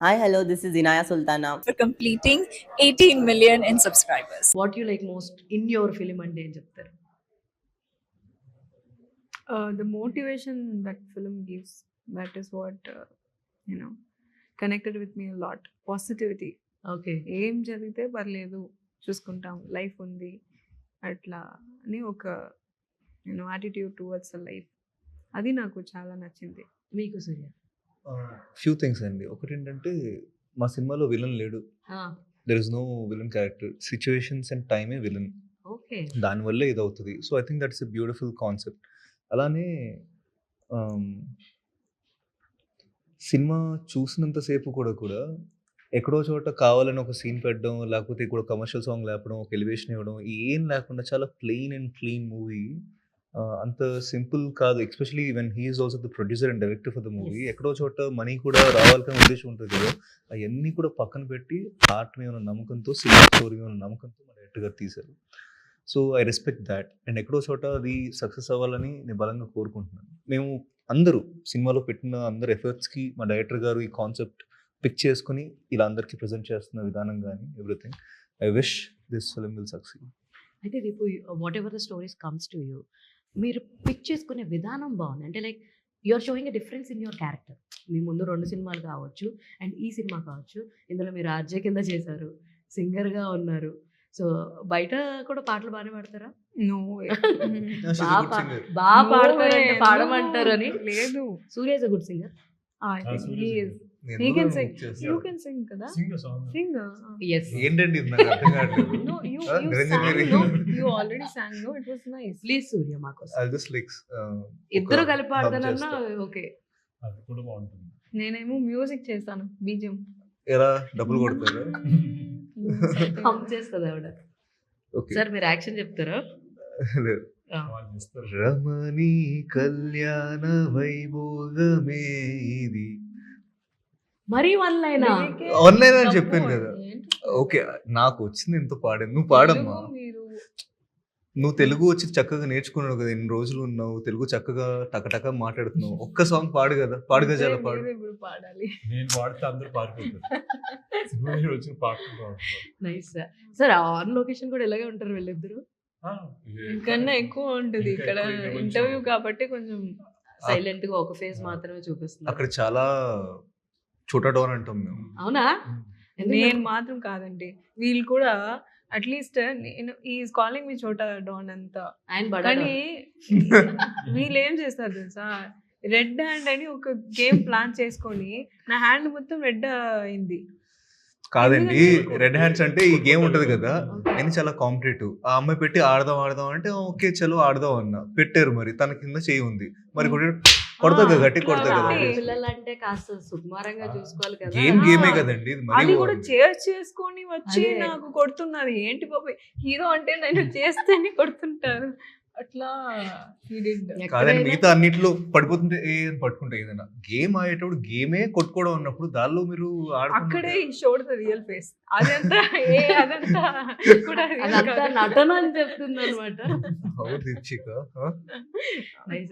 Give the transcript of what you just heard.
Hi, hello, this is Inaya Sultana. for completing 18 million in subscribers. What you like most in your film అంటే ఏం చెప్తారు? The motivation that film gives, that is what connected with me a lot. Positivity. Okay. ఏం జరిగితే పర్లేదు, చూసుకుంటాం, life ఉంది అట్లా అని ఒక యాటిట్యూడ్ టువర్డ్స్ లైఫ్, అది నాకు చాలా నచ్చింది. మీకు సూర్య? ఫ్యూ థింగ్స్ అండి. ఒకటి ఏంటంటే మా సినిమాలో విలన్ లేడు. There is no villain character. Situations and టైమే విలన్. ఓకే. దానివల్లే ఇది అవుతుంది. So I think that's a beautiful concept. అలానే సినిమా చూసినంతసేపు కూడా ఎక్కడో చోట కావాలని ఒక సీన్ పెట్టడం, లేకపోతే ఇక్కడ కమర్షియల్ సాంగ్ లేపడం, ఒక ఎలివేషన్ ఇవ్వడం, ఏం లేకుండా చాలా ప్లెయిన్ అండ్ క్లీన్ మూవీ. అంత సింపుల్ కాదు. Especially when he is also the producer and director for the movie. ఎక్కడో చోట మనీ కూడా రావాలని ఉద్దేశం ఉంటుంది కదా, అవన్నీ కూడా పక్కన పెట్టి ఆర్ట్ మీద ఉన్న నమ్మకంతో, సినిమా స్టోరీ మీద ఉన్న నమ్మకంతో మా డైరెక్టర్ గారు తీశారు. So I respect that. And ఎక్కడో చోట అది సక్సెస్ అవ్వాలని నేను బలంగా కోరుకుంటున్నాను. మేము అందరూ సినిమాలో పెట్టిన అందరు ఎఫర్ట్స్కి మా డైరెక్టర్ గారు ఈ కాన్సెప్ట్ పిక్ చేసుకుని ఇలా అందరికీ ప్రజెంట్ చేస్తున్న విధానం కానీ everything, I wish this film will succeed. అయితే రేపు whatever the stories comes to you, మీరు పిక్ చేసుకునే విధానం బాగుంది. అంటే like you are showing a difference in your character. మీ ముందు 2 సినిమాలు కావచ్చు అండ్ ఈ సినిమా కావచ్చు, ఇందులో మీరు ఆర్జే కింద చేశారు, సింగర్గా ఉన్నారు. సో బయట కూడా పాటలు బాగానే పాడతారా? No way. బాగా No పాడతారంటే way, పాడమంటారని. లేదు. Surya is a good singer. I think Surya he is is. He can sing. You can sing kada? Sing a song. Sing. Yes. ఏంటండి ఇది నాకు అర్థం కావట్లేదు. No, you Niranjan sang. గారి- No, you already sang. No, it was nice. Please Surya మాకోసం. I'll just like, ఇద్దరు ఒక కలిపి hum పాడతానన్నా చేస్తా. ఓకే. అది కూడా బాగుంటుంది. నేనేమో మ్యూజిక్ చేస్తాను, బీజం. ఎలా డబ్బులు కొడతారు? హమ్ చేస్తుంది ఆవిడ. ఓకే. సార్ మీరు యాక్షన్ చెప్తారా? లేదు. వాళ్ళు చేస్తారు. రమణీ కళ్యాణ వైభోగమే ఇది. మరీ వన్ లైనా? ఆన్లైన్ అని చెప్పాను కదా. ఓకే, నాకు వచ్చింది ఎంతో పాడాను. నువ్వు పాడమ్మా. మీరు నువ్వు తెలుగు వచ్చి చక్కగా నేర్చుకున్నావు కదా, ఎన్ని రోజులు ఉన్నావు, తెలుగు చక్కగా టకటక మాట్లాడుతున్నావు. ఒక్క సాంగ్ పాడు కదా, పాడుగా చాలా పాడు. మీరు ఇప్పుడు పాడాలి. నేను పాడితే అందరూ పారిపోతారు. సినిమా హీరో వచ్చి పాడుతూ nice sir. Sir on location కూడా ఇలాగే ఉంటారు వీళ్ళిద్దరు? ఇంకన్నా ఎక్కువ ఉంటుంది ఇంకా ఇక్కడ. ఎక్కువ, ఇంకా కొంచెం. ఇంటర్వ్యూ కాబట్టి కొంచెం సైలెంట్ గా ఒక ఫేస్ మాత్రమే చూపిస్తున్నారు. అక్కడ చాలా చోటా డోర్ అంటాం మేము. అవునా? నేను మాత్రం కాదండి, వీళ్ళు కూడా అట్లీస్ట్ నేను ఈజ్ కాలింగ్ మీ చోటా డాన్ అంతా. ఆయన బడా కానీ వీళ్ళు ఏం చేస్తారు తెలుసా, రెడ్ హ్యాండ్ అని ఒక గేమ్ ప్లాన్ చేసుకొని నా హ్యాండ్ మొత్తం రెడ్ అయింది. కాదండి, రెడ్ హ్యాండ్స్ అంటే ఈ గేమ్ ఉంటది కదా, నేను చాలా కాంపిటేటివ్. ఆ అమ్మాయి పెట్టి ఆడదాం అంటే ఓకే చలో ఆడదాం అన్న పెట్టారు. మరి తన కింద చేయి ఉంది, మరి కొడతా కదా, గట్టి కొడతా కదా. పిల్లలంటే కాస్త సుకుమారంగా చూసుకోవాలి కదా. గేమే కదండి ఇది. అది కూడా మరి చేర్ చేసుకొని వచ్చి అదే. నాకు కొడుతున్నారు. ఏంటి బాబు, హీరో అంటే నేను చేస్తేనే కొడుతుంటారు అట్లా. he did. కాదండి, మిగతా అన్నిట్లో పడిపోతుంటే ఏ అని పట్టుకుంటే ఏదైనా గేమ్ ఆడేటప్పుడు గేమే కొట్టుకోవడం ఉన్నప్పుడు దానిలో మీరు అక్కడే షోడ్ ద రియల్ ఫేస్. అదంతా అదంతా కూడా real అదంతా కాదు. నటన అని చెప్తుంది అనమాట. ఆడుకుంటే